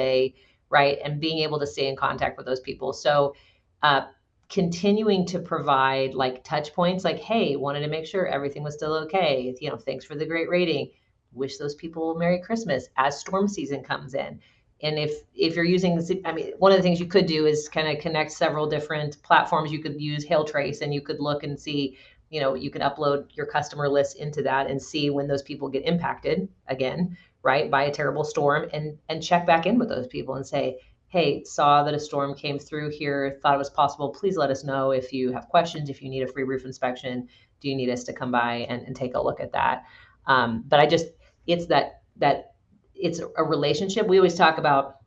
right, and being able to stay in contact with those people. So continuing to provide like touch points, like, hey, wanted to make sure everything was still okay, thanks for the great rating, wish those people Merry Christmas as storm season comes in. And if you're using, I mean, one of the things you could do is kind of connect several different platforms. You could use Hail Trace, and you could look and see, you can upload your customer list into that and see when those people get impacted again, right, by a terrible storm, and check back in with those people and say, hey, saw that a storm came through here, thought it was possible. Please let us know if you have questions, if you need a free roof inspection, do you need us to come by and take a look at that? But it's that it's a relationship. We always talk about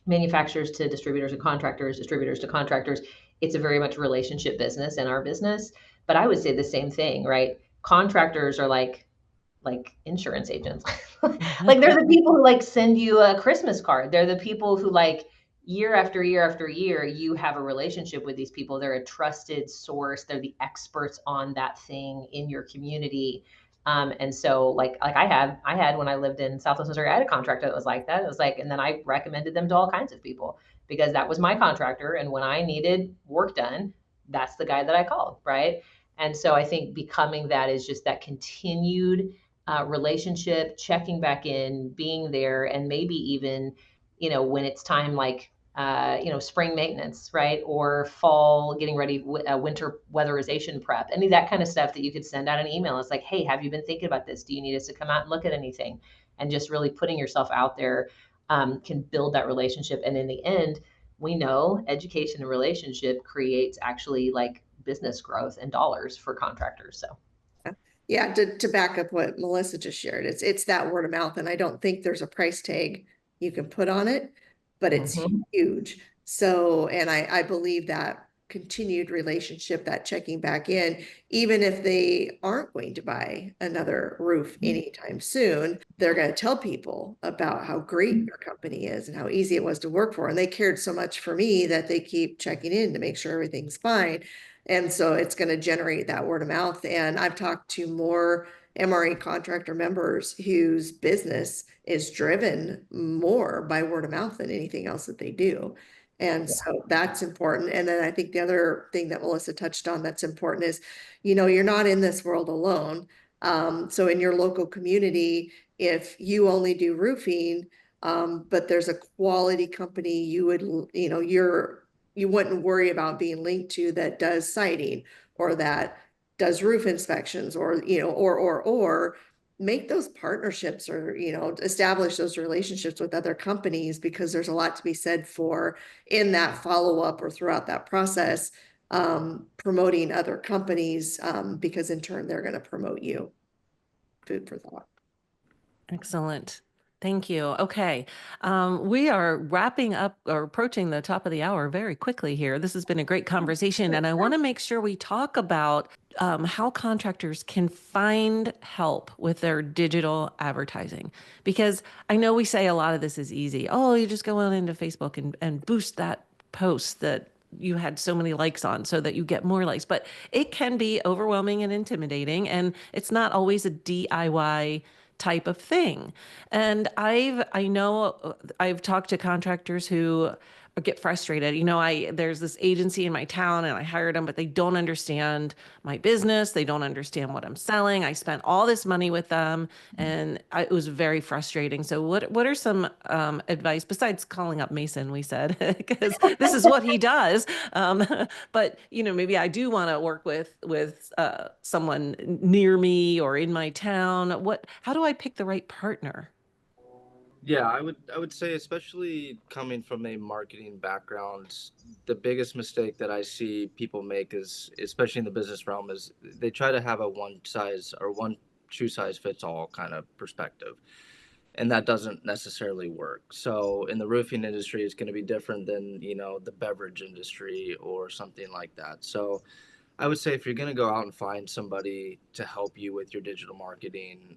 manufacturers to distributors and contractors, distributors to contractors. It's a very much relationship business in our business. But I would say the same thing, right? Contractors are like insurance agents. Like they're the people who like send you a Christmas card. They're the people who like year after year after year, you have a relationship with these people. They're a trusted source. They're the experts on that thing in your community. And so like I had when I lived in Southwest Missouri, I had a contractor that was like that. It was like, and then I recommended them to all kinds of people because that was my contractor. And when I needed work done, that's the guy that I called, right? And so I think becoming that is just that continued relationship, checking back in, being there, and maybe even, when it's time like spring maintenance, right? Or fall, getting ready, winter weatherization prep, any of that kind of stuff that you could send out an email. It's like, hey, have you been thinking about this? Do you need us to come out and look at anything? And just really putting yourself out there can build that relationship. And in the end, we know education and relationship creates actually like business growth and dollars for contractors. So. Yeah, to back up what Melissa just shared, it's that word of mouth, and I don't think there's a price tag you can put on it, but it's huge. So, and I believe that continued relationship, that checking back in, even if they aren't going to buy another roof anytime soon, they're going to tell people about how great your company is and how easy it was to work for. And they cared so much for me that they keep checking in to make sure everything's fine. And so it's going to generate that word of mouth. And I've talked to more MRA contractor members whose business is driven more by word of mouth than anything else that they do. And so that's important. And then I think the other thing that Melissa touched on that's important is, you're not in this world alone. So in your local community, if you only do roofing, but there's a quality company you would, you wouldn't worry about being linked to that does siding or that does roof inspections, or, or make those partnerships, or, establish those relationships with other companies, because there's a lot to be said for in that follow-up or throughout that process, promoting other companies, because in turn they're going to promote you. Food for thought. Excellent. Thank you. Okay. We are wrapping up or approaching the top of the hour very quickly here. This has been a great conversation, and I want to make sure we talk about how contractors can find help with their digital advertising. Because I know we say a lot of this is easy. Oh, you just go on into Facebook and boost that post that you had so many likes on so that you get more likes. But it can be overwhelming and intimidating, and it's not always a DIY type of thing. And I know I've talked to contractors who get frustrated. There's this agency in my town and I hired them, but they don't understand my business. They don't understand what I'm selling. I spent all this money with them, and it was very frustrating. So what are some advice besides calling up Mason, we said, because this is what he does. But maybe I do want to work with someone near me or in my town. How do I pick the right partner? Yeah, I would say, especially coming from a marketing background, the biggest mistake that I see people make is, especially in the business realm, is they try to have a one size or one shoe size fits all kind of perspective. And that doesn't necessarily work. So in the roofing industry, it's going to be different than, the beverage industry or something like that. So I would say, if you're going to go out and find somebody to help you with your digital marketing,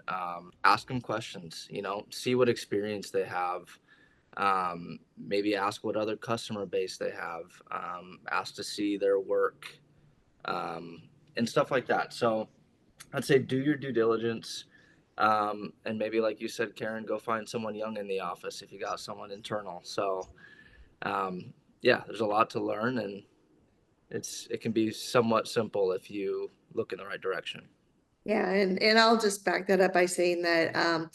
ask them questions, see what experience they have. Maybe ask what other customer base they have, ask to see their work, and stuff like that. So I'd say do your due diligence. And maybe, like you said, Karen, go find someone young in the office if you got someone internal. So, yeah, there's a lot to learn, and it can be somewhat simple if you look in the right direction. Yeah, and I'll just back that up by saying that I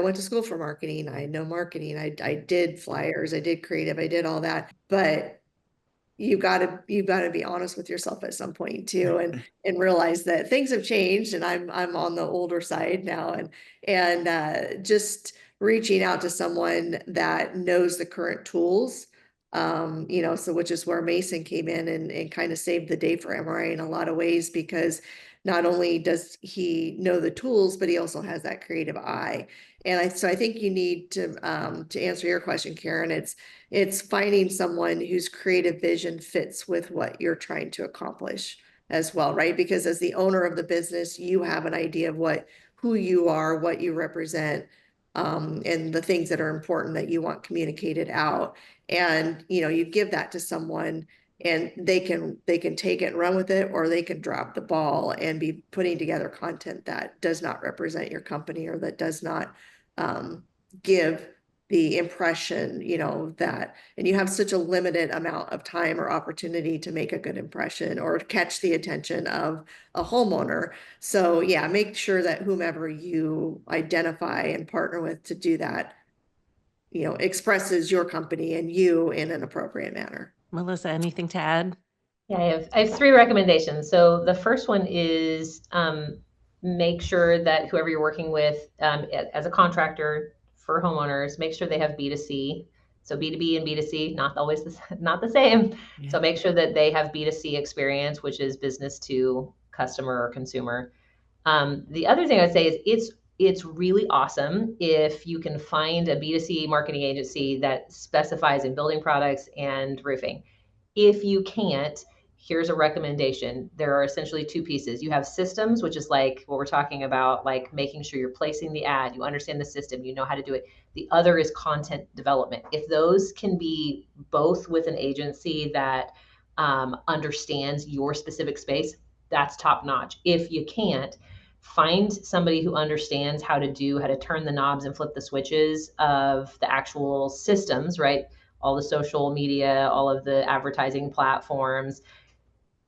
went to school for marketing. I know marketing. I did flyers, I did creative, I did all that. But you gotta be honest with yourself at some point too, and realize that things have changed, and I'm on the older side now, and just reaching out to someone that knows the current tools, so which is where Mason came in and kind of saved the day for MRA in a lot of ways, because not only does he know the tools, but he also has that creative eye. And so I think you need to answer your question, Karen, it's finding someone whose creative vision fits with what you're trying to accomplish as well, right? Because as the owner of the business, you have an idea of who you are, what you represent, and the things that are important that you want communicated out. And you give that to someone, and they can take it and run with it, or they can drop the ball and be putting together content that does not represent your company, or that does not give the impression, that, and you have such a limited amount of time or opportunity to make a good impression or catch the attention of a homeowner. So yeah, make sure that whomever you identify and partner with to do that, expresses your company and you in an appropriate manner. Melissa, anything to add? Yeah, I have three recommendations. So the first one is make sure that whoever you're working with as a contractor for homeowners, make sure they have B2C. So B2B and B2C, not always not the same. Yeah. So make sure that they have B2C experience, which is business to customer or consumer. The other thing I'd say is it's really awesome if you can find a B2C marketing agency that specifies in building products and roofing. If you can't, here's a recommendation. There are essentially two pieces. You have systems, which is like what we're talking about, like making sure you're placing the ad, you understand the system, you know how to do it. The other is content development. If those can be both with an agency that understands your specific space, that's top notch. If you can't, find somebody who understands how to turn the knobs and flip the switches of the actual systems, right? All the social media, all of the advertising platforms,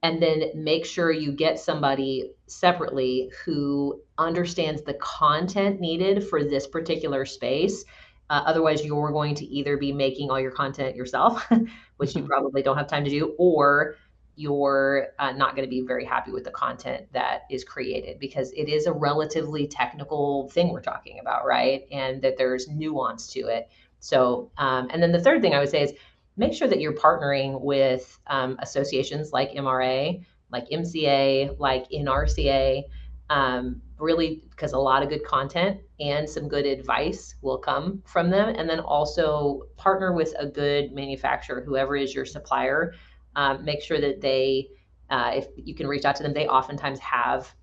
and then make sure you get somebody separately who understands the content needed for this particular space. Otherwise, you're going to either be making all your content yourself, which you probably don't have time to do, or you're not going to be very happy with the content that is created, because it is a relatively technical thing we're talking about, right? And that there's nuance to it. So, and then the third thing I would say is make sure that you're partnering with associations like MRA, like MCA, like NRCA, really, because a lot of good content and some good advice will come from them. And then also partner with a good manufacturer, whoever is your supplier. Make sure that if you can reach out to them, they oftentimes have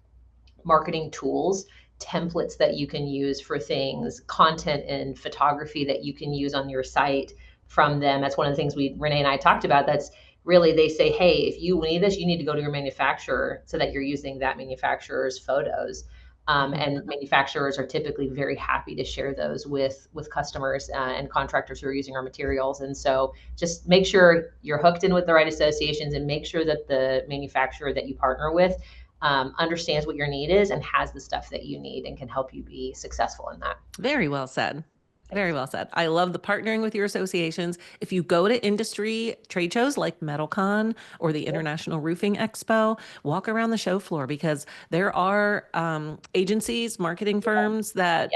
marketing tools, templates that you can use for things, content and photography that you can use on your site from them. That's one of the things Renee and I talked about. That's really, they say, hey, if you need this, you need to go to your manufacturer so that you're using that manufacturer's photos. And manufacturers are typically very happy to share those with customers and contractors who are using our materials. And so just make sure you're hooked in with the right associations, and make sure that the manufacturer that you partner with understands what your need is and has the stuff that you need and can help you be successful in that. Very well said. Very well said. I love the partnering with your associations. If you go to industry trade shows like MetalCon or the International Roofing Expo, walk around the show floor, because there are agencies, marketing firms that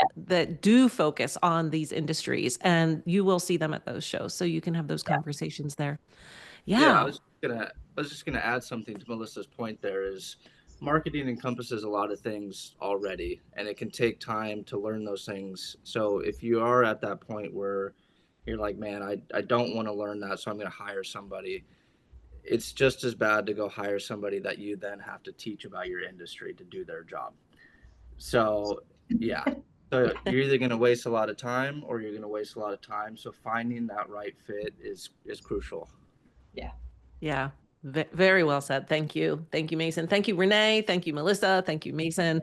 do focus on these industries, and you will see them at those shows. So you can have those conversations there. Yeah, I was just gonna add something to Melissa's point. There is marketing encompasses a lot of things already, and it can take time to learn those things. So if you are at that point where you're like, man, I don't want to learn that, so I'm gonna hire somebody, it's just as bad to go hire somebody that you then have to teach about your industry to do their job. So yeah. So you're either going to waste a lot of time or you're going to waste a lot of time. So finding that right fit is crucial. Yeah. Yeah. Very well said. Thank you. Thank you, Mason. Thank you, Renee. Thank you, Melissa. Thank you, Mason.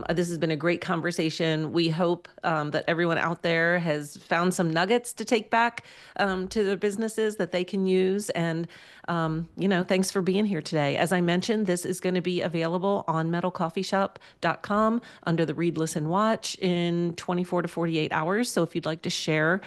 This has been a great conversation. We hope that everyone out there has found some nuggets to take back to their businesses that they can use. And, thanks for being here today. As I mentioned, this is going to be available on metalcoffeeshop.com under the Read, Listen, Watch in 24 to 48 hours. So if you'd like to share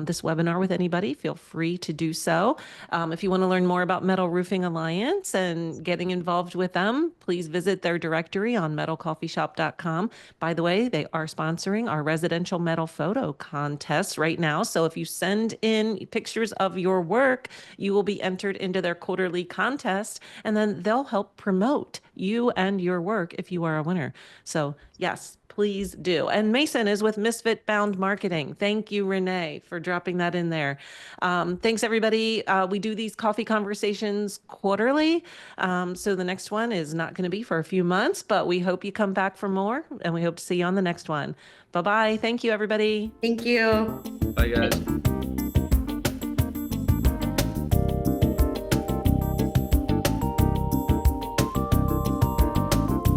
this webinar with anybody, feel free to do so. If you want to learn more about Metal Roofing Alliance and getting involved with them, please visit their directory on metalcoffeeshop.com. By the way, they are sponsoring our residential metal photo contest right now. So if you send in pictures of your work, you will be entered into their quarterly contest, and then they'll help promote you and your work if you are a winner. So yes, please do. And Mason is with Misfit Bound Marketing. Thank you, Renee, for dropping that in there. Thanks, everybody. We do these coffee conversations quarterly. So the next one is not going to be for a few months, but we hope you come back for more, and we hope to see you on the next one. Bye-bye. Thank you, everybody. Thank you. Bye, guys.